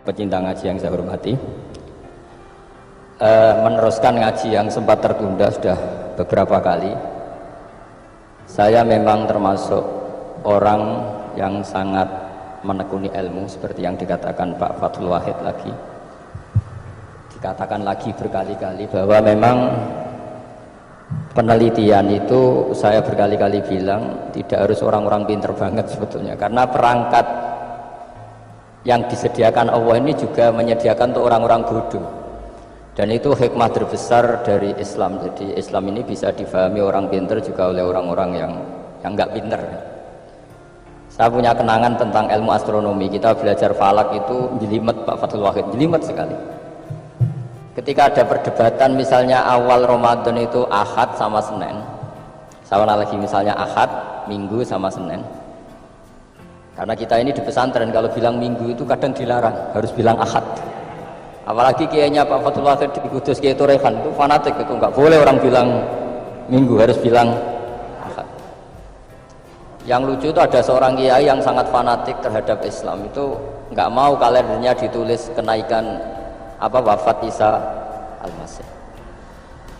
Pecinta ngaji yang saya hormati, meneruskan ngaji yang sempat tertunda sudah beberapa kali. Saya memang termasuk orang yang sangat menekuni ilmu seperti yang dikatakan Pak Fathul Wahid lagi, dikatakan lagi berkali-kali bahwa memang penelitian itu saya berkali-kali bilang tidak harus orang-orang pinter banget sebetulnya, karena perangkat yang disediakan Allah ini juga menyediakan untuk orang-orang bodoh, dan itu hikmah terbesar dari Islam. Jadi Islam ini bisa difahami orang pinter juga oleh orang-orang yang nggak pinter. Saya punya kenangan tentang ilmu astronomi. Kita belajar falak itu jelimet, Pak Fathul Wahid, jelimet sekali. Ketika ada perdebatan misalnya awal Ramadan itu Ahad sama Senin, sama lagi misalnya Ahad, Minggu sama Senin. Karena kita ini di pesantren kalau bilang Minggu itu kadang dilarang, harus bilang Ahad. Apalagi kiainya Pak Fathul Wahid di Kudus, Kiai Turekan itu fanatik, itu nggak boleh orang bilang Minggu, harus bilang Ahad. Yang lucu itu ada seorang kiai yang sangat fanatik terhadap Islam, itu nggak mau kalendernya ditulis kenaikan wafat Isa Al-Masih.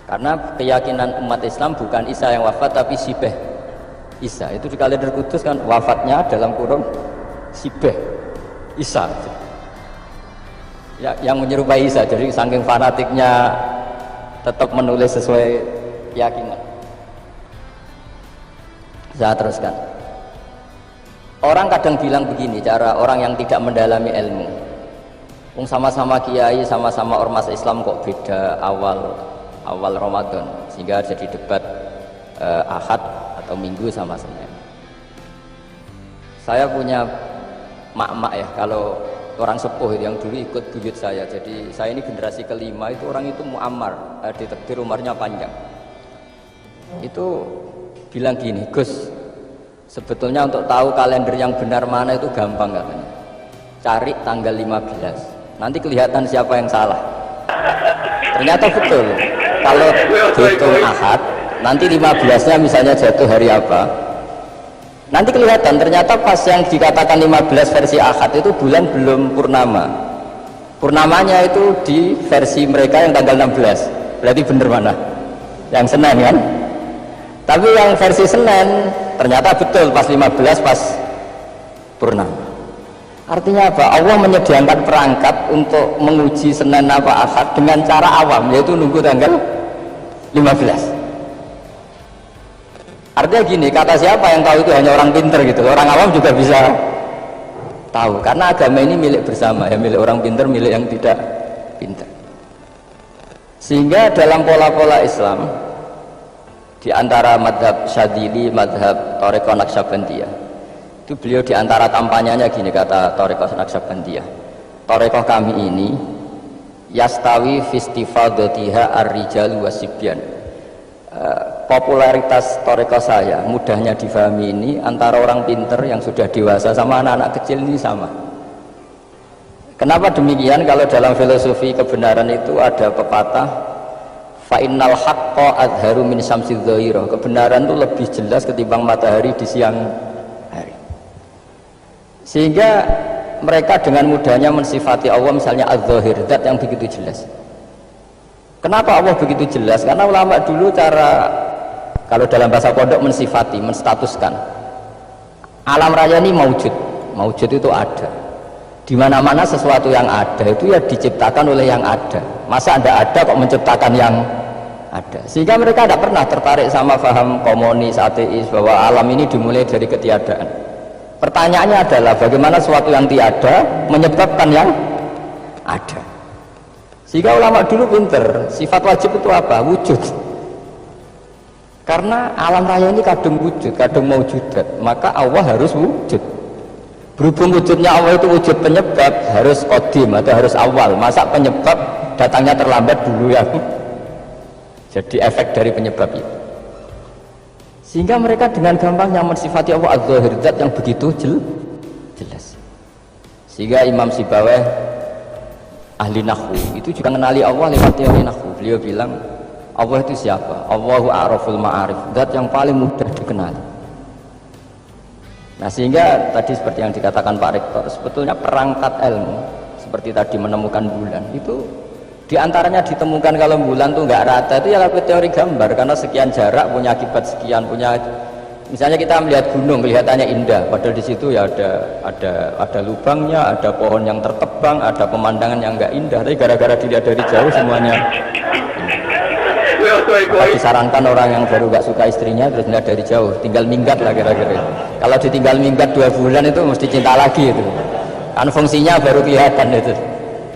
Karena keyakinan umat Islam bukan Isa yang wafat tapi Sibeh Isa. Itu di kalender Kudus kan wafatnya dalam kurung Sibeh Isa ya, yang menyerupai Isa. Jadi saking fanatiknya tetap menulis sesuai keyakinan. Saya teruskan. Orang kadang bilang begini, cara orang yang tidak mendalami ilmu, sama-sama kiai, sama-sama ormas Islam kok beda awal Ramadan, sehingga jadi debat Ahad atau Minggu sama Senin. Saya punya mak-mak ya, kalau orang sepuh itu yang dulu ikut buyut saya. Jadi saya ini generasi kelima, itu orang itu muammar, ditakdir umurnya panjang. Itu bilang gini, Gus, sebetulnya untuk tahu kalender yang benar mana itu gampang katanya. Cari tanggal 15, nanti kelihatan siapa yang salah. Ternyata betul. Kalau hitung Ahad, nanti 15-nya misalnya jatuh hari apa, nanti kelihatan. Ternyata pas yang dikatakan 15 versi Ahad itu bulan belum purnama. Purnamanya itu di versi mereka yang tanggal 16. Berarti bener mana? Yang Senin kan? Tapi yang versi Senin ternyata betul pas 15 pas purnama. Artinya apa? Allah menyediakan perangkat untuk menguji Senin apa Ahad dengan cara awam, yaitu nunggu tanggal 15. Artinya gini, kata siapa yang tahu itu hanya orang pinter gitu. Orang awam juga bisa tahu, karena agama ini milik bersama ya, milik orang pinter, milik yang tidak pinter. Sehingga dalam pola-pola Islam, di antara madhab Syadili, madhab Thariqah Naqsyabandiyah, itu beliau di antara kampanyenya gini, kata Thariqah Naqsyabandiyah, Thariqah kami ini yastawi fistifadatiha ar-rijalu wasibyan. Popularitas Thariqah saya, mudahnya difahami ini, antara orang pinter yang sudah dewasa sama anak-anak kecil ini sama. Kenapa demikian? Kalau dalam filosofi kebenaran itu ada pepatah, fa innal haqqa adharu min syamsi dhahira. Kebenaran itu lebih jelas ketimbang matahari di siang hari. Sehingga mereka dengan mudahnya mensifati Allah misalnya adz-dzahir, zat yang begitu jelas. Kenapa Allah begitu jelas? Karena ulama dulu cara, kalau dalam bahasa pondok, mensifati, menstatuskan alam raya ini maujud. Maujud itu ada. Di mana-mana sesuatu yang ada itu ya diciptakan oleh yang ada. Masa Anda ada kok menciptakan yang ada? Sehingga mereka tidak pernah tertarik sama paham komunis, ateis, bahwa alam ini dimulai dari ketiadaan. Pertanyaannya adalah bagaimana sesuatu yang tiada menyebabkan yang ada. Sehingga ulama dulu pinter, sifat wajib itu apa? Wujud. Karena alam raya ini kadung wujud, kadung maujudat, maka Allah harus wujud. Berhubung wujudnya Allah itu wujud penyebab, harus qadim atau harus awal. Masa penyebab datangnya terlambat dulu ya? Jadi efek dari penyebab itu. Sehingga mereka dengan gampangnya mensifati Allah adz-dzahir, zat yang begitu jelas. Sehingga Imam Sibawayh, ahli nahwu, itu juga mengenali Allah lewat teori nahwu. Beliau bilang Allah itu siapa? Allahu a'raful ma'arif, zat yang paling mudah dikenali. Nah, sehingga tadi seperti yang dikatakan Pak Rektor, sebetulnya perangkat ilmu seperti tadi menemukan bulan itu diantaranya ditemukan kalau bulan tuh nggak rata itu ya kalau teori gambar karena sekian jarak punya akibat sekian punya misalnya kita melihat gunung kelihatannya indah padahal di situ ya ada lubangnya ada pohon yang tertebang ada pemandangan yang nggak indah tapi gara-gara dilihat dari jauh semuanya maka disarankan orang yang baru nggak suka istrinya terus melihat dari jauh tinggal minggat lah kira-kira kalau ditinggal minggat 2 bulan itu mesti cinta lagi itu kan fungsinya baru kelihatan itu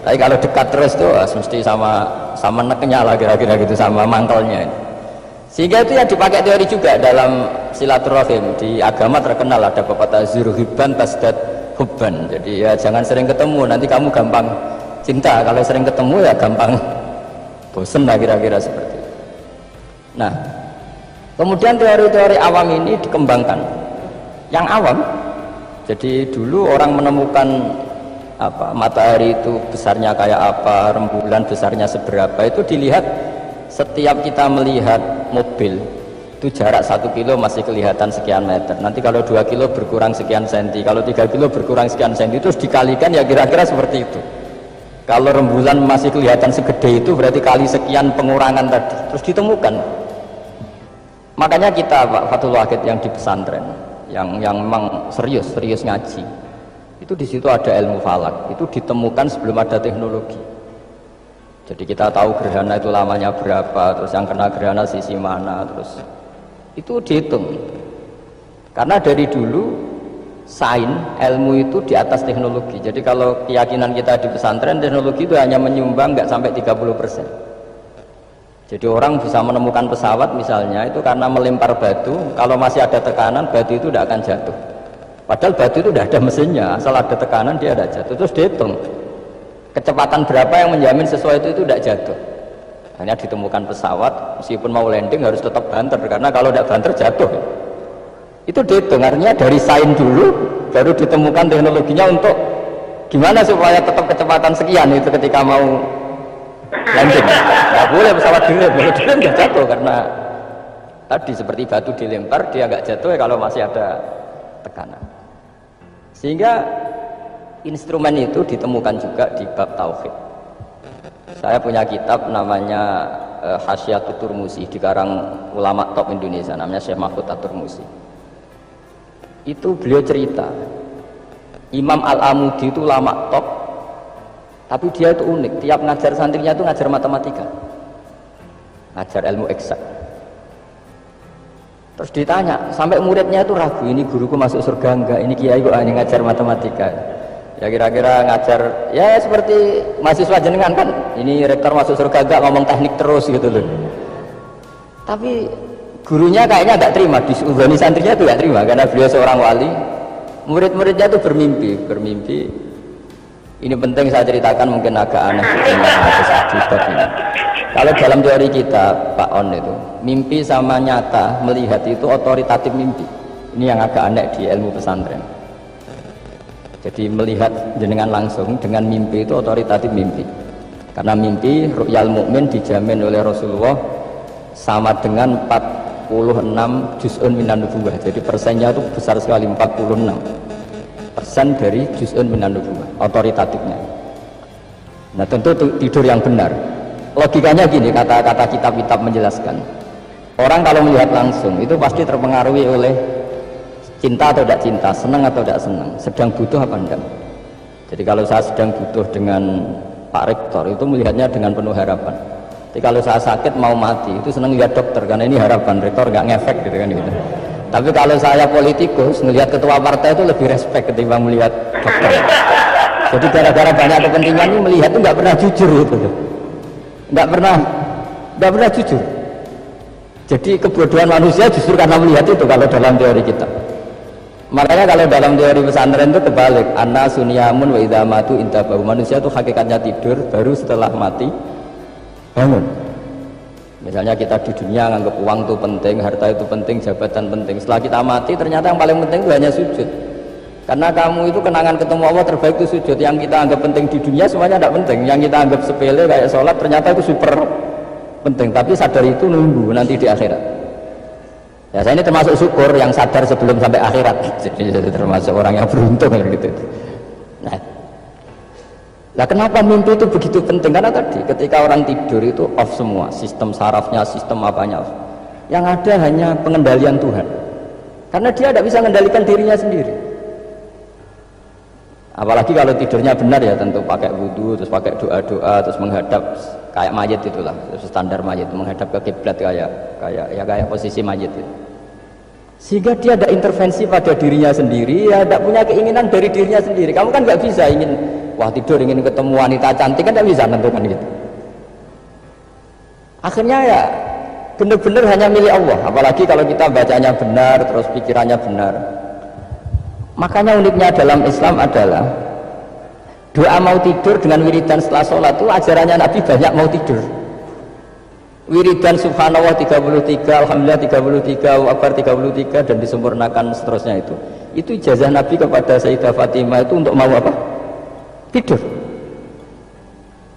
tapi kalau dekat terus tuh mesti sama neknya lah kira-kira gitu sama mangkelnya sehingga itu ya dipakai teori juga dalam silaturahim di agama terkenal ada pepatah zuruhibban tasdad hubban jadi ya jangan sering ketemu nanti kamu gampang cinta kalau sering ketemu ya gampang bosen lah kira-kira seperti itu. Nah kemudian teori-teori awam ini dikembangkan yang awam jadi dulu orang menemukan matahari itu besarnya kayak apa rembulan besarnya seberapa itu dilihat setiap kita melihat mobil itu jarak 1 kilo masih kelihatan sekian meter nanti kalau 2 kilo berkurang sekian senti kalau 3 kilo berkurang sekian senti terus dikalikan ya kira-kira seperti itu kalau rembulan masih kelihatan segede itu berarti kali sekian pengurangan tadi terus ditemukan makanya kita Pak Fathul Wahid yang di pesantren yang memang serius ngaji itu di situ ada ilmu falak itu ditemukan sebelum ada teknologi jadi kita tahu gerhana itu lamanya berapa terus yang kena gerhana sisi mana terus itu dihitung karena dari dulu sains ilmu itu di atas teknologi jadi kalau keyakinan kita di pesantren teknologi itu hanya menyumbang nggak sampai 30% jadi orang bisa menemukan pesawat misalnya itu karena melempar batu kalau masih ada tekanan batu itu tidak akan jatuh padahal batu itu tidak ada mesinnya asal ada tekanan dia ada jatuh terus dihitung kecepatan berapa yang menjamin sesuai itu tidak jatuh hanya ditemukan pesawat meskipun mau landing harus tetap banter karena kalau tidak banter jatuh itu dihitung artinya dari sains dulu baru ditemukan teknologinya untuk gimana supaya tetap kecepatan sekian itu ketika mau landing nggak boleh pesawat dilem kalau dilem nggak jatuh karena tadi seperti batu dilempar dia nggak jatuh ya kalau masih ada tekanan sehingga instrumen itu ditemukan juga di bab tauhid saya punya kitab namanya Hasyiatut Turmusi dikarang ulama top Indonesia namanya Syekh Mahfud At-Turmusi itu beliau cerita Imam Al-Amudi itu ulama top tapi dia itu unik tiap ngajar santrinya itu ngajar matematika ngajar ilmu eksak terus ditanya sampai muridnya itu ragu ini guruku masuk surga enggak ini kiai kok hanya ngajar matematika ya kira-kira ngajar ya seperti mahasiswa jenengan kan ini rektor masuk surga enggak ngomong teknik terus gitu loh tapi gurunya kayaknya enggak terima diuzoni santrinya itu enggak terima karena beliau seorang wali murid-muridnya itu bermimpi ini penting saya ceritakan mungkin agak aneh ini. Kalau dalam teori kita Pak On itu mimpi sama nyata melihat itu otoritatif mimpi ini yang agak aneh di ilmu pesantren jadi melihat jenengan langsung dengan mimpi itu otoritatif mimpi karena mimpi ru'yal mukmin dijamin oleh Rasulullah sama dengan 46 juz'un minan nubuwah jadi persennya itu besar sekali 46% dari juz'un minan nubuwah otoritatifnya nah tentu tidur yang benar logikanya gini kata-kata kitab-kitab menjelaskan orang kalau melihat langsung itu pasti terpengaruhi oleh cinta atau tidak cinta, senang atau tidak senang, sedang butuh apa enggak. Jadi kalau saya sedang butuh dengan Pak Rektor itu melihatnya dengan penuh harapan. Jadi kalau saya sakit mau mati itu senang lihat dokter karena ini harapan Rektor nggak ngefek gitu kan gitu. Tapi kalau saya politikus melihat ketua partai itu lebih respect ketimbang melihat dokter. Jadi gara-gara banyak kepentingan ini melihat itu nggak pernah jujur gitu, nggak pernah jujur. Jadi kebodohan manusia justru karena melihat itu kalau dalam teori kita. Makanya kalau dalam teori pesantren itu kebalik, anna sunyamun wa idza matu intabahu. Manusia itu hakikatnya tidur, baru setelah mati bangun. Misalnya kita di dunia nganggap uang itu penting, harta itu penting, jabatan penting. Setelah kita mati ternyata yang paling penting itu hanya sujud. Karena kamu itu kenangan ketemu Allah terbaik itu sujud. Yang kita anggap penting di dunia semuanya tidak penting. Yang kita anggap sepele kayak sholat ternyata itu super penting. Tapi sadar itu nunggu nanti di akhirat. Ya saya ini termasuk syukur yang sadar sebelum sampai akhirat. Jadi termasuk orang yang beruntung gitu. Nah Nah, kenapa mimpi itu begitu penting? Karena tadi ketika orang tidur itu off semua, sistem sarafnya, sistem apanya off. Yang ada hanya pengendalian Tuhan. Karena dia tidak bisa mengendalikan dirinya sendiri. Apalagi kalau tidurnya benar ya, tentu pakai wudhu, terus pakai doa-doa, terus menghadap kayak mayit itulah, standar mayit, menghadap ke kiblat kayak posisi mayit itu. Sehingga dia ada intervensi pada dirinya sendiri, ya tidak punya keinginan dari dirinya sendiri. Kamu kan nggak bisa ingin, wah tidur ingin ketemu wanita cantik, kan tidak bisa tentukan gitu. Akhirnya ya benar-benar hanya milik Allah. Apalagi kalau kita bacanya benar, terus pikirannya benar. Makanya uniknya dalam Islam adalah doa mau tidur dengan wiridan setelah sholat itu ajarannya Nabi banyak mau tidur. Wiridan subhanallah 33, alhamdulillah 33, akbar 33 dan disempurnakan seterusnya itu. Itu ijazah Nabi kepada Sayyidah Fatimah itu untuk mau apa? Tidur.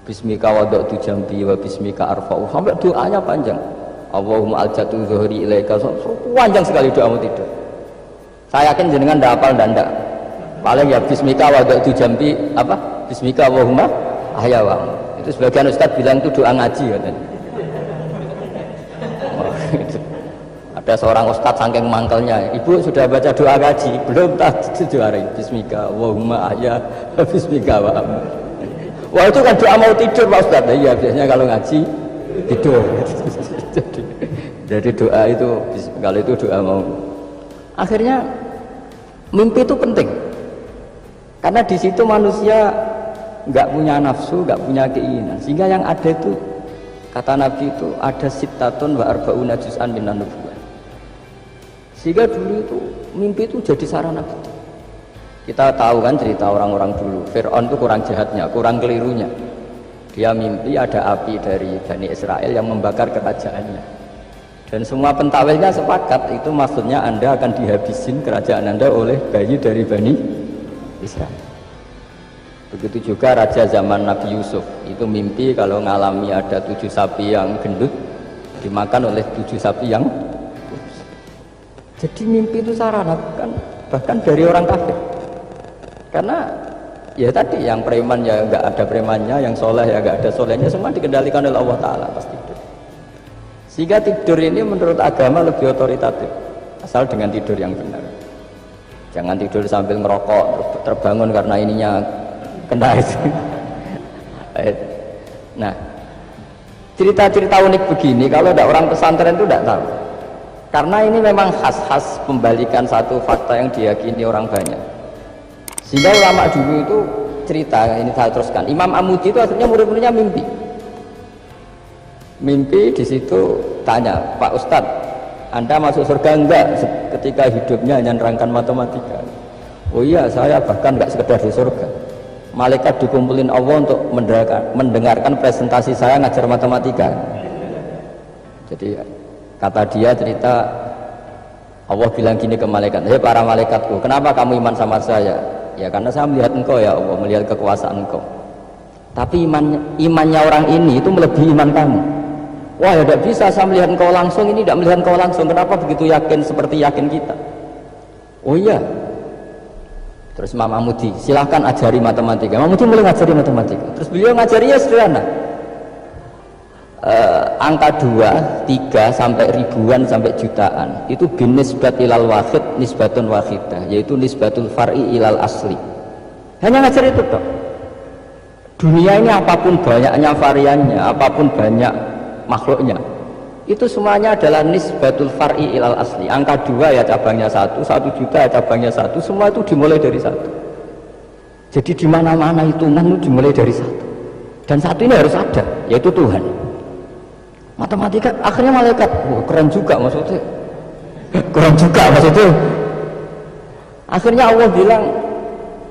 Bismika wada'tu jambi wa bismika arfa'u. Sampai doanya panjang. Allahumma aljatu zuhri ilaika. Panjang sekali doa mau tidur. Saya yakin jenengan tidak hafal dan tidak. Paling ya bismika wada'tu jambi apa? Bismika Allahumma ahyawam. Itu sebagian ustaz bilang itu doa ngaji katanya. Ada seorang ustadz saking mangkelnya, ibu sudah baca doa ngaji belum? Tak juara bismika Allahumma ahya bismika wa amin. Wah itu kan doa mau tidur Pak Ustadz. Iya biasanya kalau ngaji tidur. Jadi doa itu kalau itu doa mau. Akhirnya mimpi itu penting karena di situ manusia nggak punya nafsu, nggak punya keinginan, sehingga yang ada itu kata Nabi itu ada sittatun wa arba'una juz'an minan nubuwah. Sehingga dulu itu mimpi itu jadi sarana kita. Kita tahu kan cerita orang-orang dulu, Fir'aun itu kurang jahatnya, kurang kelirunya. Dia mimpi ada api dari Bani Israel yang membakar kerajaannya. Dan semua pentawilnya sepakat itu maksudnya Anda akan dihabisin kerajaan Anda oleh bayi dari Bani Israel. Begitu juga raja zaman Nabi Yusuf itu mimpi kalau ngalami ada 7 sapi yang gendut dimakan oleh 7 sapi yang kurus. Jadi mimpi itu sarana bahkan dari orang kafir. Karena ya tadi yang preman ya nggak ada premannya, yang soleh ya nggak ada solehnya, semua dikendalikan oleh Allah Taala pas tidur. Sehingga tidur ini menurut agama lebih otoritatif asal dengan tidur yang benar. Jangan tidur sambil ngerokok terbangun karena ininya kena itu. Nah, cerita-cerita unik begini kalau ada orang pesantren itu tidak tahu. Karena ini memang khas-khas pembalikan satu fakta yang diyakini orang banyak. Sehingga ulama dulu itu cerita, ini saya teruskan. Imam Amudi itu akhirnya murid-muridnya mimpi. Mimpi di situ tanya, Pak Ustadz, Anda masuk surga enggak ketika hidupnya hanya nerangkan matematika? Oh iya, saya bahkan enggak sekedar di surga. Malaikat dikumpulin Allah untuk mendengarkan presentasi saya ngajar matematika. Jadi kata dia cerita, Allah bilang gini ke malaikat, hei para malaikatku, kenapa kamu iman sama saya? Ya karena saya melihat engkau ya Allah, melihat kekuasaan engkau. Tapi imannya orang ini itu melebihi iman kamu. Wah ya tidak bisa, saya melihat engkau langsung, ini tidak melihat engkau langsung. Kenapa begitu yakin seperti yakin kita? Oh iya. Terus Imam Amudi, silahkan ajari matematika. Imam Amudi mulai ngajari matematika. Terus beliau ngajarinya sederhana. Angka 2, 3 sampai ribuan sampai jutaan itu binisbat ilal wahid nisbatun wahidah, yaitu nisbatul far'i ilal asli. Hanya ngajar itu toh. Dunia ini apapun banyaknya variannya, apapun banyak makhluknya, itu semuanya adalah nisbatul far'i ilal asli. Angka 2 ya cabangnya 1, 1 juta ya cabangnya 1, semua itu dimulai dari 1. Jadi di mana-mana hitungan itu dimulai dari 1. Dan 1 ini harus ada, yaitu Tuhan. Matematika akhirnya malaikat, wah keren juga maksudnya. Keren juga maksudnya. Akhirnya Allah bilang,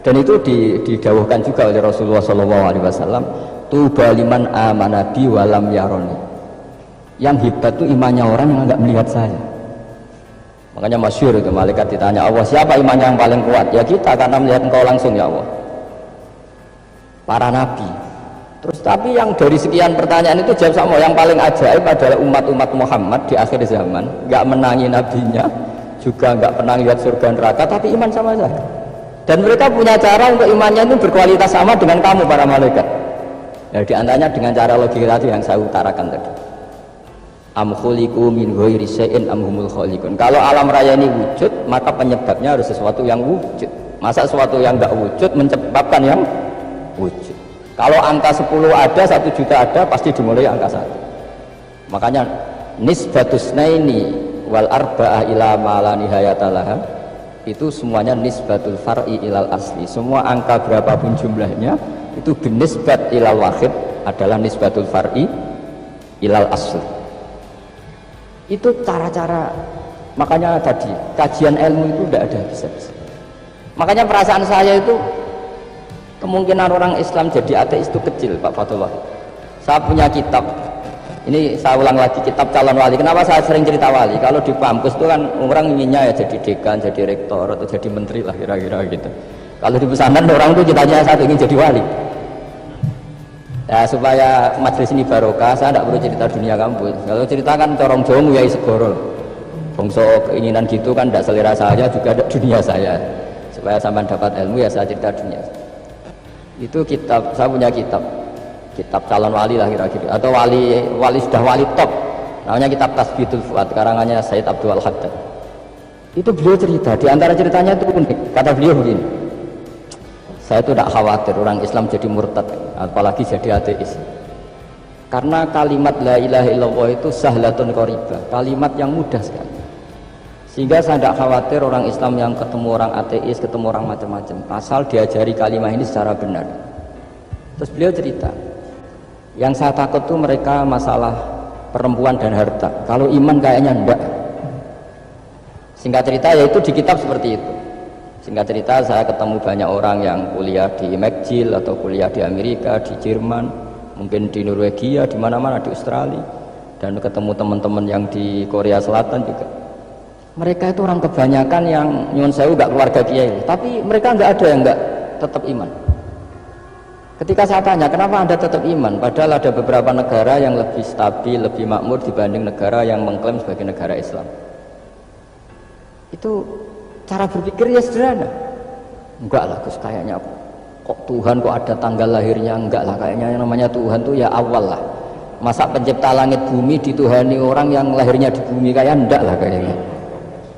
dan itu didawuhkan juga oleh Rasulullah SAW, tuba liman amana bi walam yaroni. Yang hebat itu imannya orang yang enggak melihat saya. Makanya masyhur itu malaikat ditanya Allah, siapa imannya yang paling kuat? Ya kita, karena melihat engkau langsung ya Allah. Para nabi. Terus tapi yang dari sekian pertanyaan itu jawab sama, yang paling ajaib adalah umat-umat Muhammad di akhir zaman, nggak menangi nabinya, juga nggak pernah lihat surga neraka, tapi iman sama saya. Dan mereka punya cara untuk imannya itu berkualitas sama dengan kamu para malaikat. Ya, di antaranya dengan cara logika tadi yang saya utarakan tadi. Am khuliqu min ghairi syai'in am humul khaliqun. Kalau alam raya ini wujud, maka penyebabnya harus sesuatu yang wujud. Masa sesuatu yang enggak wujud menyebabkan yang wujud. Kalau angka 10 ada, 1 juta ada, pasti dimulai angka 1. Makanya nisbatus naini wal arba'ah ila ma la nihayata laha, itu semuanya nisbatul far'i ilal asli. Semua angka berapapun jumlahnya itu binisbat ilal wahid adalah nisbatul far'i ilal asli. Itu cara-cara, makanya tadi kajian ilmu itu tidak ada habis-habis. Makanya perasaan saya itu kemungkinan orang Islam jadi ateis itu kecil, Pak Fatullah. Saya punya kitab, ini saya ulang lagi, kitab calon wali. Kenapa saya sering cerita wali? Kalau di kampus itu kan orang inginnya ya jadi dekan, jadi rektor atau jadi menteri lah kira-kira gitu. Kalau di pesantren orang itu cita-citanya satu, ingin jadi wali. Ya, supaya majelis ini barokah, saya tidak perlu cerita dunia kampus. Kalau ceritakan corong Jawa ya segoro. Bongso keinginan gitu kan tidak selera saya, juga ada dunia saya. Supaya sampai dapat ilmu ya saya cerita dunia. Itu kitab, saya punya kitab calon wali lah kira-kira, atau wali sudah wali top. Namanya kitab Tasbitul Fuad, karangannya Sayyid Abdul Haddad. Itu beliau cerita, di antara ceritanya itu unik. Kata beliau begini, saya itu tidak khawatir orang Islam jadi murtad, apalagi jadi ateis. Karena kalimat la ilaha illallah itu sahlatun qaribah, kalimat yang mudah sekali. Sehingga saya tidak khawatir orang Islam yang ketemu orang ateis, ketemu orang macam-macam, asal diajari kalimat ini secara benar. Terus beliau cerita, yang saya takut tuh mereka masalah perempuan dan harta. Kalau iman kayaknya enggak. Singkat cerita yaitu di kitab seperti itu. Singkat cerita saya ketemu banyak orang yang kuliah di McGill atau kuliah di Amerika, di Jerman, mungkin di Norwegia, di mana-mana, di Australia, dan ketemu teman-teman yang di Korea Selatan juga. Mereka itu orang kebanyakan yang nyuwun sewu enggak keluarga kiai, tapi mereka enggak ada yang enggak tetap iman. Ketika saya tanya kenapa Anda tetap iman, padahal ada beberapa negara yang lebih stabil, lebih makmur dibanding negara yang mengklaim sebagai negara Islam. Itu cara berpikir ya sederhana. Enggak lah Gus, kayaknya kok Tuhan kok ada tanggal lahirnya, enggak lah, kayaknya yang namanya Tuhan tuh ya awal lah. Masa pencipta langit bumi dituhani orang yang lahirnya di bumi, kayak enggak lah kayaknya.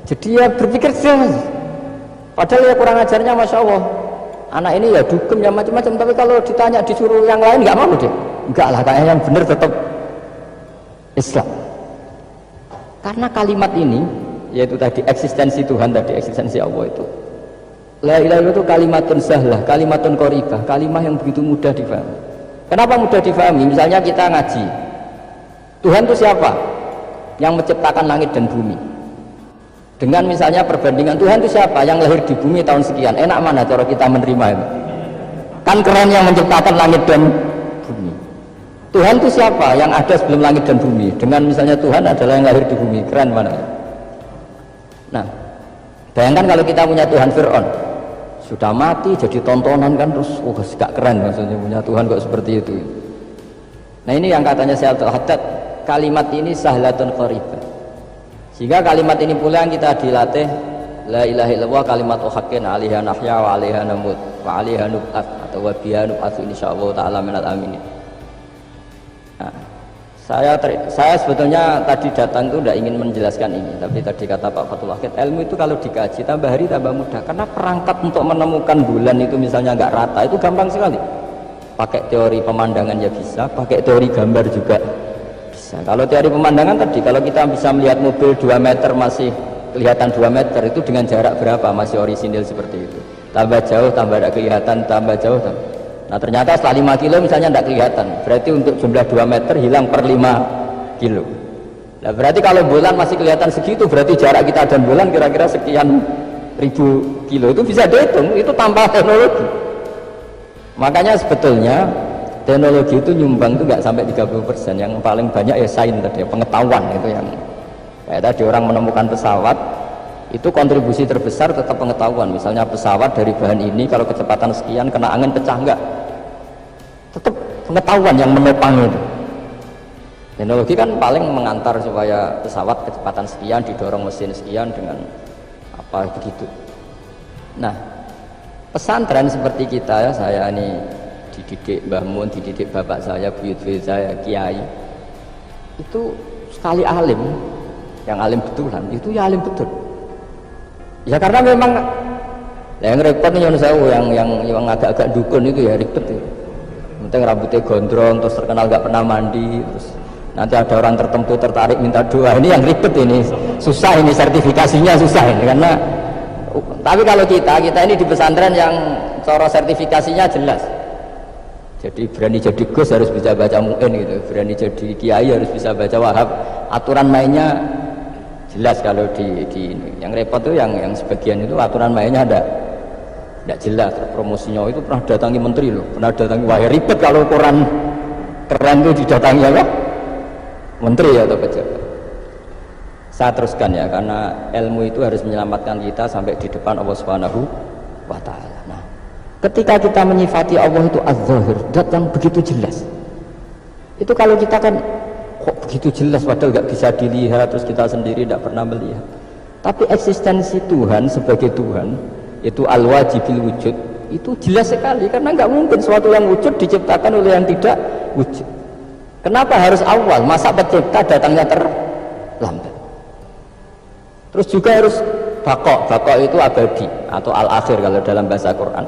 Jadi ya berpikir sederhana. Padahal ya kurang ajarnya Masya Allah. Anak ini ya dugem ya macam-macam, tapi kalau ditanya disuruh yang lain enggak mau deh. Enggak lah, kayaknya yang benar tetap Islam. Karena kalimat ini yaitu tadi eksistensi Tuhan, tadi eksistensi Allah itu la ilaha illallah itu kalimatun sahlah, kalimatun qoribah, kalimah yang begitu mudah difahami. Kenapa mudah difahami? Misalnya kita ngaji, Tuhan itu siapa? Yang menciptakan langit dan bumi. Dengan misalnya perbandingan Tuhan itu siapa? Yang lahir di bumi tahun sekian. Enak mana cara kita menerima itu? Kan keren yang menciptakan langit dan bumi. Tuhan itu siapa? Yang ada sebelum langit dan bumi. Dengan misalnya Tuhan adalah yang lahir di bumi. Keren mana? Nah, bayangkan kalau kita punya Tuhan Fir'aun, sudah mati jadi tontonan kan, terus gak keren maksudnya punya Tuhan kok seperti itu. Nah ini yang katanya Syekh Abdul Haddad, kalimat ini sahlatun qaribah. Sehingga kalimat ini pula yang kita dilatih, la ilaha illallah kalimatu haqqin 'alaiha nahya wa 'alaiha namut wa 'alaiha nub'ats atau wa biha nub'ats insyaallah taala minal aminin. Nah, saya sebetulnya tadi datang itu tidak ingin menjelaskan ini, tapi tadi kata Pak Fathul Wahid, ilmu itu kalau dikaji tambah hari tambah mudah, karena perangkat untuk menemukan bulan itu misalnya nggak rata itu gampang sekali. Pakai teori pemandangan ya bisa, pakai teori gambar juga bisa. Kalau teori pemandangan tadi, kalau kita bisa melihat mobil 2 meter masih kelihatan 2 meter, itu dengan jarak berapa masih orisinil seperti itu. Tambah jauh tambah tidak kelihatan, tambah jauh tambah. Nah ternyata setelah 5 kilo misalnya tidak kelihatan, berarti untuk jumlah 2 meter hilang per 5 kilo. Nah berarti kalau bulan masih kelihatan segitu, berarti jarak kita dan bulan kira-kira sekian ribu kilo. Itu bisa dihitung, itu tanpa teknologi. Makanya sebetulnya teknologi itu nyumbang itu nggak sampai 30%. Yang paling banyak ya sains tadi, pengetahuan itu yang kayak tadi orang menemukan pesawat, itu kontribusi terbesar tetap pengetahuan. Misalnya pesawat dari bahan ini kalau kecepatan sekian kena angin pecah enggak, tetap pengetahuan yang menopang itu. Teknologi kan paling mengantar supaya pesawat kecepatan sekian didorong mesin sekian dengan apa begitu. Nah Pesantren seperti kita ya, saya ini dididik Mbah Mun, dididik bapak saya, buyut saya, kiai. Itu sekali alim, yang alim betulan, itu ya alim betul. Ya karena memang yang repot nih yang agak-agak dukun itu ya ribet ya. Penting rambutnya gondrong, terus terkenal gak pernah mandi, terus nanti ada orang tertentu tertarik minta doa, ini yang ribet ini, susah ini sertifikasinya susah ini karena. Tapi kalau kita ini di pesantren yang cara sertifikasinya jelas. Jadi berani jadi Gus harus bisa baca Mu'in gitu, berani jadi Kiai harus bisa baca Wahab. Aturan mainnya jelas kalau di ini. Yang repot tuh yang sebagian itu aturan mainnya tidak jelas. Promosinya itu pernah datangi menteri loh, pernah datangi wah ribet kalau ukuran keren tuh didatangi apa? Menteri atau pejabat. Saya teruskan ya, karena ilmu itu harus menyelamatkan kita sampai di depan Allah Subhanahu wa Ta'ala. Nah, ketika kita menyifati Allah itu az-zahir, zat yang begitu jelas, itu kalau kita kan kok begitu jelas padahal nggak bisa dilihat, terus kita sendiri tidak pernah melihat. Tapi eksistensi Tuhan sebagai Tuhan itu al-wajibil wujud, itu jelas sekali karena nggak mungkin suatu yang wujud diciptakan oleh yang tidak wujud. Kenapa harus awal? Masa pencipta datangnya terlambat? Terus juga harus bakok itu abadi atau al-akhir kalau dalam bahasa Quran.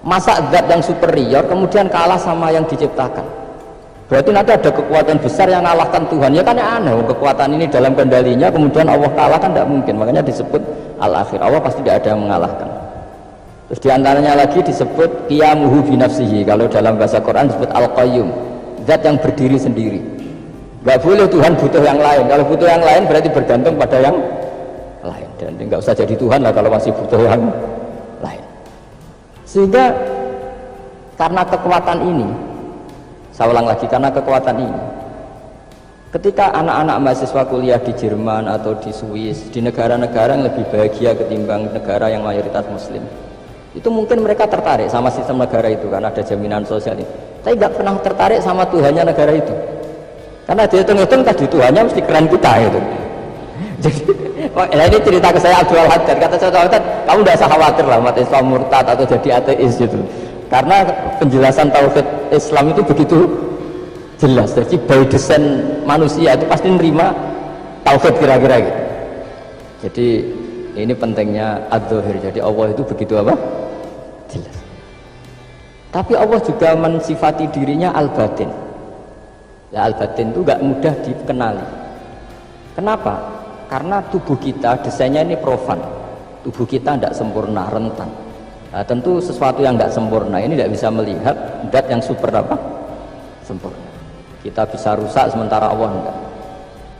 Masa zat yang superior kemudian kalah sama yang diciptakan? Berarti nanti ada kekuatan besar yang mengalahkan Tuhan. Ya kan aneh, kekuatan ini dalam kendalinya kemudian Allah kalah kan tidak mungkin. Makanya disebut al-akhir. Allah pasti tidak ada yang mengalahkan. Terus diantaranya lagi disebut qiyamuhu binafsihi. Kalau dalam bahasa Quran disebut al-qayyum, zat yang berdiri sendiri. Gak boleh Tuhan butuh yang lain. Kalau butuh yang lain berarti bergantung pada yang lain, dan nggak usah jadi Tuhan lah kalau masih butuh yang lain. Sehingga karena kekuatan ini, saya ulang lagi, karena kekuatan ini, ketika anak-anak mahasiswa kuliah di Jerman atau di Swiss, di negara-negara yang lebih bahagia ketimbang negara yang mayoritas Muslim, itu mungkin mereka tertarik sama sistem negara itu karena ada jaminan sosial itu. Tapi nggak pernah tertarik sama Tuhannya negara itu, karena dihitung-hitung tadi Tuhannya mesti keren kita itu. Jadi, nah ini cerita ke saya Abdul Haddad, kata saya Abdul Haddad, kamu tidak usah khawatir lah umat Islam murtad atau jadi ateis gitu, karena penjelasan tauhid Islam itu begitu jelas. Jadi by design manusia itu pasti nerima tauhid kira-kira gitu. Jadi ini pentingnya ad-dhahir. Jadi Allah itu begitu apa? Jelas. Tapi Allah juga mensifati dirinya al-batin. Ya, al-batin itu gak mudah dikenali. Kenapa? Karena tubuh kita desainnya ini profan, tubuh kita tidak sempurna, rentan. Nah, tentu sesuatu yang tidak sempurna ini tidak bisa melihat zat yang super apa? Sempurna. Kita bisa rusak sementara Allah enggak.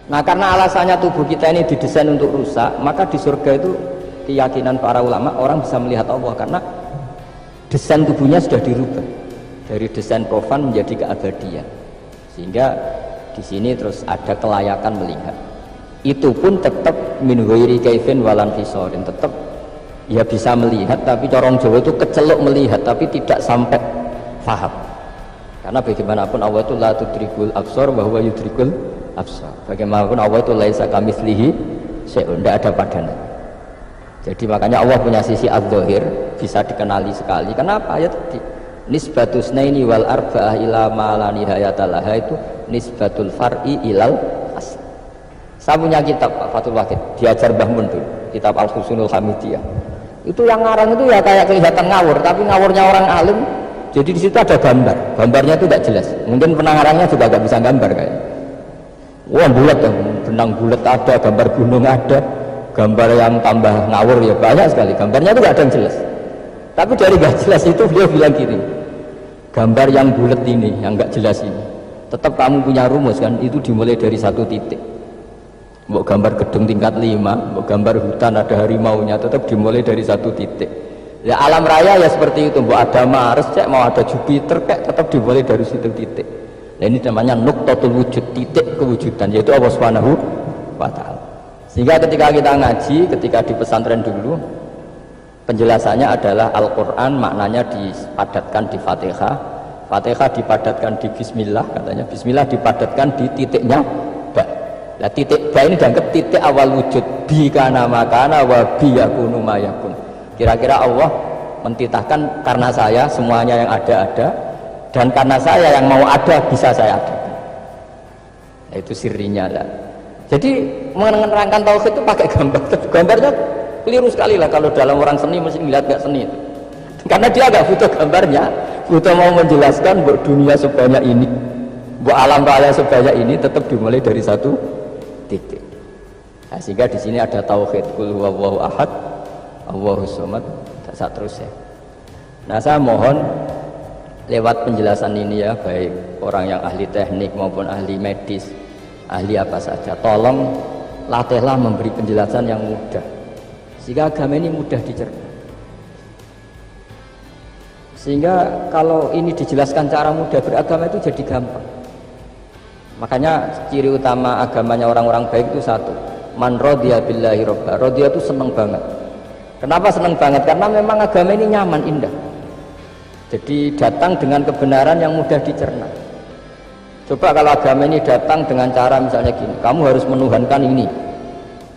Nah, karena alasannya tubuh kita ini didesain untuk rusak, maka di surga itu keyakinan para ulama orang bisa melihat Allah karena desain tubuhnya sudah dirubah dari desain profan menjadi keabadian. Sehingga di sini terus ada kelayakan melihat. Itu pun tetap min ghairi kaifin walan fisorin, tetap ya bisa melihat, tapi corong Jawa itu kecelok melihat tapi tidak sampai faham. Karena bagaimanapun Allah itu la tudrikul absar wa huwa yudrikul absar. Bagaimanapun Allah itu laisa kamitslihi syai'un, tidak ada padannya. Jadi makanya Allah punya sisi adz-dzahir bisa dikenali sekali. Kenapa? Ya tadi nisbatus naini wal arba'ah ila ma la nihayata laha, itu nisbatul far'i ilal asl. Saya punya kitab Pak Fathul Wahid, diajar Mbah Mun dulu, kitab Al-Husnul Hamidiyah. Itu yang ngarang itu ya kayak kelihatan ngawur, tapi ngawurnya orang alim. Jadi di situ ada gambar, gambarnya itu tidak jelas. Mungkin pengarangnya juga nggak bisa gambar kayak. Wah bulat ya, benang bulat ada, gambar gunung ada, gambar yang tambah ngawur ya banyak sekali. Gambarnya itu nggak ada yang jelas. Tapi dari nggak jelas itu beliau bilang gini, gambar yang bulat ini, yang nggak jelas ini, tetap kamu punya rumus kan? Itu dimulai dari satu titik. Mau gambar gedung tingkat 5, mau gambar hutan ada harimaunya, tetap dimulai dari satu titik. Ya alam raya ya seperti itu, mau ada Mars, cek mau ada Jupiter, kayak tetap dimulai dari situ titik. Nah ini namanya nuqtatul wujud, titik kewujudan, yaitu Allah Subhanahu wa Ta'ala. Sehingga ketika kita ngaji, ketika di pesantren dulu, penjelasannya adalah Al-Quran maknanya dipadatkan di Fatihah, Fatihah dipadatkan di Bismillah, katanya Bismillah dipadatkan di titiknya ba. Nah titik ba ini dianggap titik awal wujud, bi kana makana wa bi yakunu ma yakun. Kira-kira Allah mentitahkan karena saya semuanya yang ada, dan karena saya yang mau ada bisa saya ada. Nah, itu sirinya lah. Jadi menerangkan tauhid itu pakai gambar. Gambarnya keliru sekali lah kalau dalam orang seni mesti melihat gak seni itu. Karena dia agak butuh gambarnya, butuh mau menjelaskan bahwa dunia sebanyak ini, bahwa alam raya sebanyak ini tetap dimulai dari satu titik. Nah, sehingga di sini ada tauhid, qul huwallahu ahad, Allahus samad, dan seterusnya. Nah, saya mohon lewat penjelasan ini ya, baik orang yang ahli teknik maupun ahli medis, ahli apa saja, tolong latihlah memberi penjelasan yang mudah sehingga agama ini mudah dicerna. Sehingga kalau ini dijelaskan cara mudah, beragama itu jadi gampang. Makanya ciri utama agamanya orang-orang baik itu satu, man radiya billahi robba. Radiya itu seneng banget. Kenapa seneng banget? Karena memang agama ini nyaman, indah. Jadi datang dengan kebenaran yang mudah dicerna. Coba kalau agama ini datang dengan cara misalnya gini, kamu harus menuhankan ini,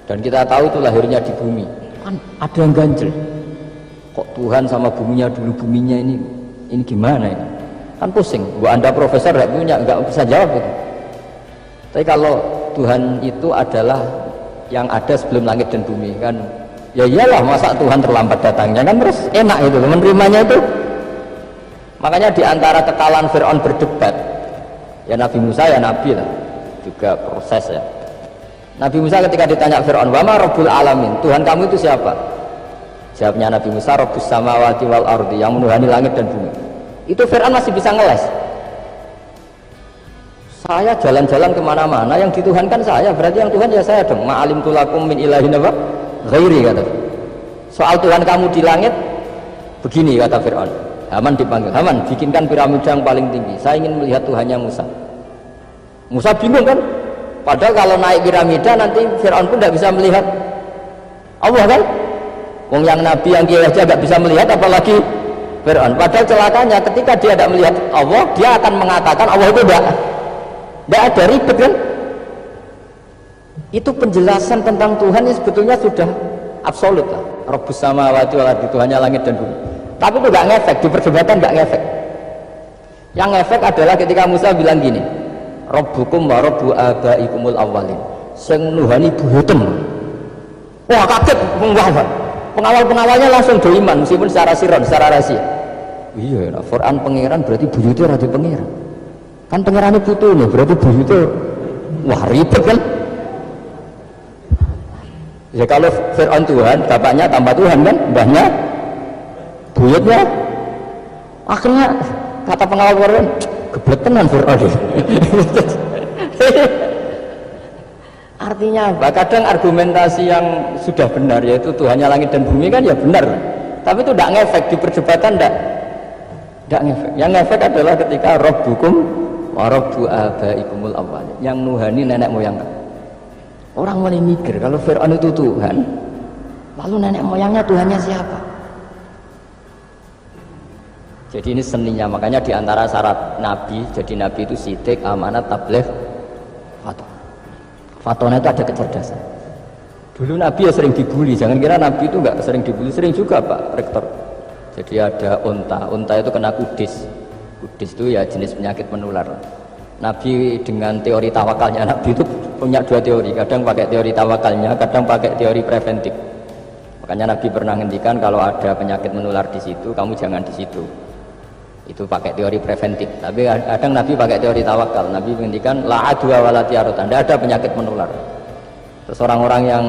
dan kita tahu itu lahirnya di bumi, kan ada yang ganjel. Kok Tuhan sama buminya dulu, buminya ini gimana ini? Kan pusing. Buat Anda profesor nggak bisa jawab itu. Tapi kalau Tuhan itu adalah yang ada sebelum langit dan bumi, kan ya iyalah, masa Tuhan terlambat datangnya, kan terus enak itu menerimanya itu. Makanya diantara kekalahan Fir'aun berdebat, ya Nabi Musa ya Nabi lah, juga proses ya. Nabi Musa ketika ditanya Fir'aun, wa ma rabbul alamin, Tuhan kamu itu siapa? Jawabnya Nabi Musa, rabbus samawati wal ardi, yang menuhani langit dan bumi. Itu Fir'aun masih bisa ngeles. Saya jalan-jalan kemana-mana, yang dituhankan saya, berarti yang Tuhan ya saya dong. Ma'alim tulakum min ilahin apa? Ghairi, kata. Soal Tuhan kamu di langit, begini kata Fir'aun. Haman dipanggil, Haman bikinkan piramida yang paling tinggi, saya ingin melihat Tuhannya Musa. Musa bingung kan, padahal kalau naik piramida nanti Fir'aun pun tidak bisa melihat Allah kan, wong yang Nabi yang kiai aja nggak bisa melihat, apalagi Fir'aun. Padahal celakanya ketika dia tidak melihat Allah, dia akan mengatakan Allah itu tidak ada, ribet kan. Itu penjelasan tentang Tuhan yang sebetulnya sudah absolut lah, Rabbus samawati wal ardi, Tuhannya langit dan bumi. Tapi itu nggak ngefek, di perdebatan nggak ngefek. Yang ngefek adalah ketika Musa bilang gini, Rabbukum wa rabbu abaikumul awwalin, sing nuhani buyutem. Wah kaget pengawal-pengawalnya langsung beriman meskipun secara siron, secara rahasia. Iya ya, Quran pangeran berarti buyutnya rada pangeran. Kan pangerannya putu nih, berarti buyutnya wah ribet kan. Ya kalau Fir'aun Tuhan, bapaknya tambah Tuhan kan, mbahnya buyutnya, akhirnya kata pengawal Fir'aun, geblek tenan Fir'aun. Artinya apa? Kadang argumentasi yang sudah benar, yaitu Tuhannya langit dan bumi kan ya benar, tapi itu tidak ngefek di perdebatan, tidak ngefek. Yang ngefek adalah ketika Rabbukum wa rabbu abaikumul awwalin, yang nuhani nenek moyang. Orang mulai mikir kalau Fir'aun itu Tuhan, lalu nenek moyangnya Tuhannya siapa? Jadi ini seninya, makanya diantara syarat Nabi, jadi Nabi itu sidik, amanat, tabligh, faton. Fatonnya itu ada kecerdasan. Dulu Nabi ya sering dibully, jangan kira Nabi itu nggak sering dibully, sering juga Pak Rektor. Jadi ada unta itu kena kudis. Kudis itu ya jenis penyakit menular. Nabi dengan teori tawakalnya, Nabi itu punya dua teori, kadang pakai teori tawakalnya, kadang pakai teori preventif. Makanya Nabi pernah ngendikan kalau ada penyakit menular di situ, kamu jangan di situ. Itu pakai teori preventif. Tapi kadang Nabi pakai teori tawakal. Nabi menghentikan la adwa wala tiarut, tidak ada penyakit menular. Terus orang-orang yang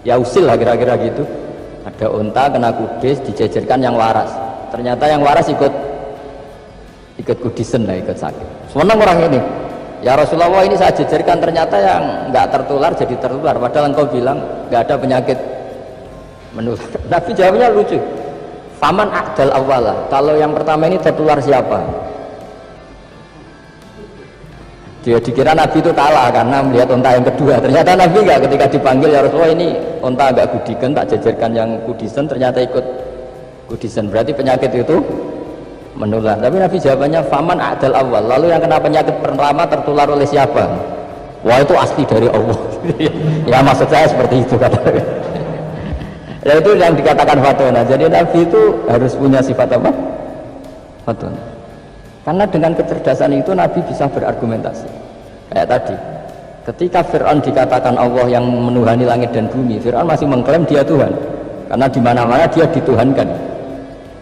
ya usil lah kira-kira gitu, ada unta kena kudis, dijejerkan yang waras, ternyata yang waras ikut kudisen lah, ikut sakit. Senang orang ini, ya Rasulullah ini saya jejerkan, ternyata yang nggak tertular jadi tertular, padahal engkau bilang nggak ada penyakit menular. Nabi jawabnya lucu, faman a'dal awwala, kalau yang pertama ini tertular siapa? Dia dikira Nabi itu kalah karena melihat unta yang kedua. Ternyata Nabi enggak, ketika dipanggil ya Rasulullah ini unta agak kudikan, tak jajarkan yang kudisen, ternyata ikut kudisen, berarti penyakit itu menular. Tapi Nabi jawabannya faman a'dal awal, lalu yang kena penyakit pertama tertular oleh siapa? Wah itu asli dari Allah. Ya maksud saya seperti itu kata. Ya itu yang dikatakan fatona. Jadi Nabi itu harus punya sifat apa? Fatona. Karena dengan kecerdasan itu Nabi bisa berargumentasi. Kayak tadi, ketika Fir'aun dikatakan Allah yang menuhani langit dan bumi, Fir'aun masih mengklaim dia Tuhan. Karena di mana-mana dia dituhankan.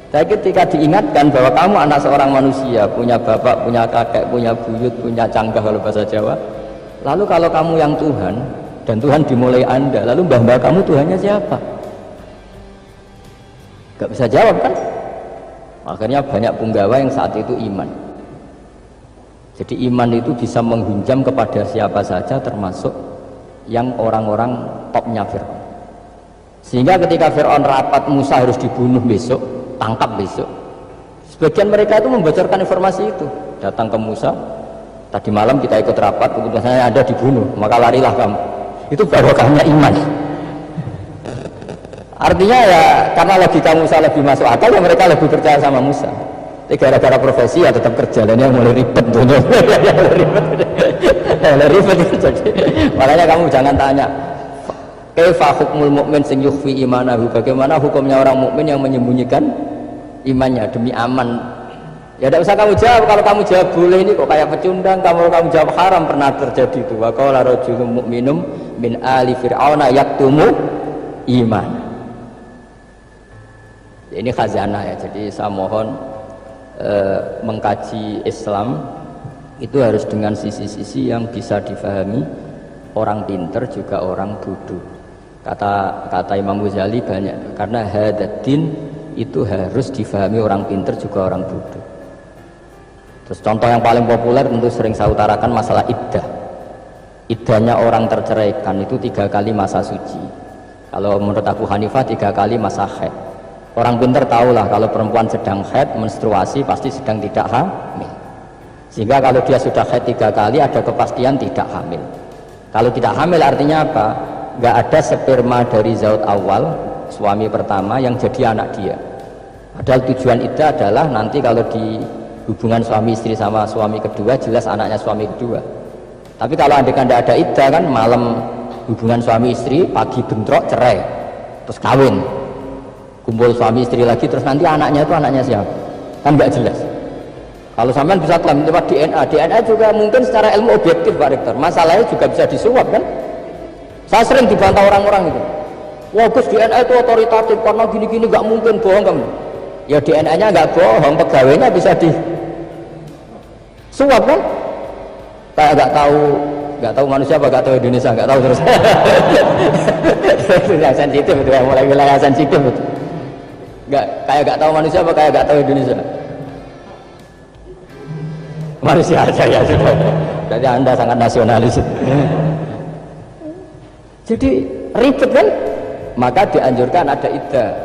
Tapi ketika diingatkan bahwa kamu anak seorang manusia, punya bapak, punya kakek, punya buyut, punya canggah kalau bahasa Jawa. Lalu kalau kamu yang Tuhan dan Tuhan dimulai Anda, lalu mbah-mbah kamu Tuhannya siapa? Gak bisa jawab kan? Akhirnya banyak punggawa yang saat itu iman. Jadi iman itu bisa menghunjam kepada siapa saja, termasuk yang orang-orang topnya Fir'aun. Sehingga ketika Fir'aun rapat Musa harus dibunuh besok, tangkap besok, sebagian mereka itu membocorkan informasi itu, datang ke Musa, tadi malam kita ikut rapat, keputusannya ada dibunuh, maka larilah kamu. Itu barokahnya iman. Artinya ya karena logika Musa lebih masuk akal, ya mereka lebih percaya sama Musa. Tapi gara-gara profesi ya tetap kerja, dan yang mulai ribet tuh. Mulai ribet itu. Makanya kamu jangan tanya kaifa hukmul mukmin sing yukhfi imanahu, bagaimana hukumnya orang mukmin yang menyembunyikan imannya demi aman. Ya tidak usah kamu jawab. Kalau kamu jawab boleh ini kok kayak pecundang. Kalau kamu jawab haram, pernah terjadi itu. Wa qala rajulun mu'minum min ali fir'auna yaktumu iman. Ini khazanah ya. Jadi saya mohon mengkaji Islam itu harus dengan sisi-sisi yang bisa difahami orang pinter juga orang bodoh. Kata Imam Ghazali banyak, karena hadatin itu harus difahami orang pinter juga orang bodoh. Terus contoh yang paling populer tentu sering saya utarakan masalah iddah. Iddahnya orang terceraikan itu 3 kali masa suci. Kalau menurut Abu Hanifah 3 kali masa haid. Orang pinter tahulah kalau perempuan sedang haid, menstruasi pasti sedang tidak hamil. Sehingga kalau dia sudah haid 3 kali ada kepastian tidak hamil. Kalau tidak hamil artinya apa? Gak ada sperma dari zaut awal, suami pertama yang jadi anak dia. Padahal tujuan iddah adalah nanti kalau di hubungan suami istri sama suami kedua jelas anaknya suami kedua. Tapi kalau andaikan tidak ada iddah kan, malam hubungan suami istri, pagi bentrok cerai, terus kawin, kumpul suami istri lagi, terus nanti anaknya itu anaknya siapa? Kan nggak jelas. Kalau sampean bisa klaim lewat DNA juga mungkin secara ilmu objektif Pak Rektor, masalahnya juga bisa disuap kan? Saya sering dibantah orang-orang itu. Wah Gus, DNA itu otoritatif karena gini-gini, nggak mungkin, bohong kamu. Ya DNA-nya nggak bohong, pegawainya bisa disuap kan? Kayak nggak tahu manusia apa, nggak tahu Indonesia, nggak tahu terus. Itu yang sensitif itu, yang mulai wilayah sensitif itu. Nggak tahu manusia apa, kayak nggak tahu Indonesia. Manusia aja ya sudah. Jadi Anda sangat nasionalis. Jadi ribet kan? Maka dianjurkan ada iddah.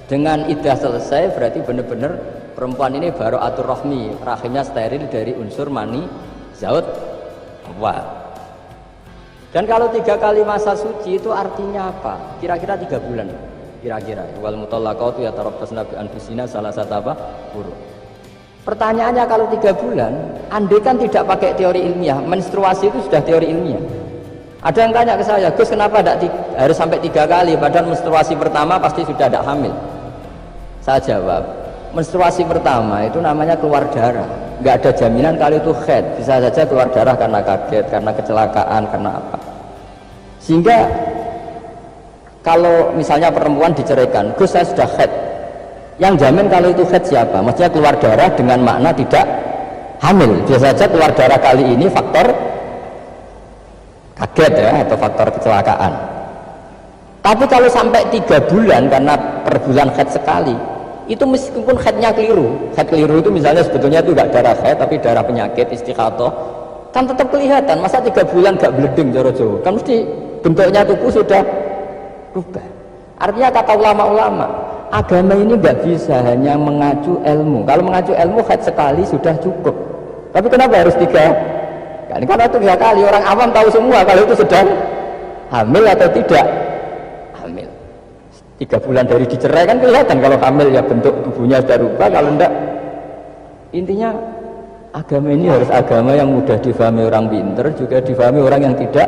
Dengan iddah selesai berarti benar-benar perempuan ini baru atur rahmi, rahimnya steril dari unsur mani zaut awal. Dan kalau 3 kali masa suci itu artinya apa? Kira-kira 3 bulan. Kira-kira. Wal mutallaqatu yatarabbasna bi anfusina salasata quru. Pertanyaannya kalau 3 bulan, andai kan tidak pakai teori ilmiah, menstruasi itu sudah teori ilmiah. Ada yang tanya ke saya, Gus kenapa harus sampai 3 kali, padahal menstruasi pertama pasti sudah tidak hamil. Saya jawab, menstruasi pertama itu namanya keluar darah, nggak ada jaminan kalau itu haid, bisa saja keluar darah karena kaget, karena kecelakaan, karena apa. Sehingga kalau misalnya perempuan diceraikan, Gus saya sudah haid, yang jamin kalau itu haid siapa? Maksudnya keluar darah dengan makna tidak hamil. Biasa saja keluar darah kali ini faktor kaget ya, atau faktor kecelakaan. Tapi kalau sampai 3 bulan karena per bulan haid sekali, itu meskipun haidnya keliru, haid keliru itu misalnya sebetulnya itu enggak darah haid tapi darah penyakit istighathah, kan tetap kelihatan. Masa 3 bulan enggak bleding cara Jawa? Kan mesti bentuknya tubuh sudah rubah. Artinya kata ulama-ulama, agama ini enggak bisa hanya mengacu ilmu. Kalau mengacu ilmu haid sekali sudah cukup. Tapi kenapa harus 3? Karena itu 3 kali, orang awam tahu semua kalau itu sedang hamil atau tidak hamil. 3 bulan dari dicerai kan kelihatan kalau hamil, ya bentuk tubuhnya sudah rubah. Kalau enggak, intinya agama ini harus agama yang mudah difahami orang pinter, juga difahami orang yang tidak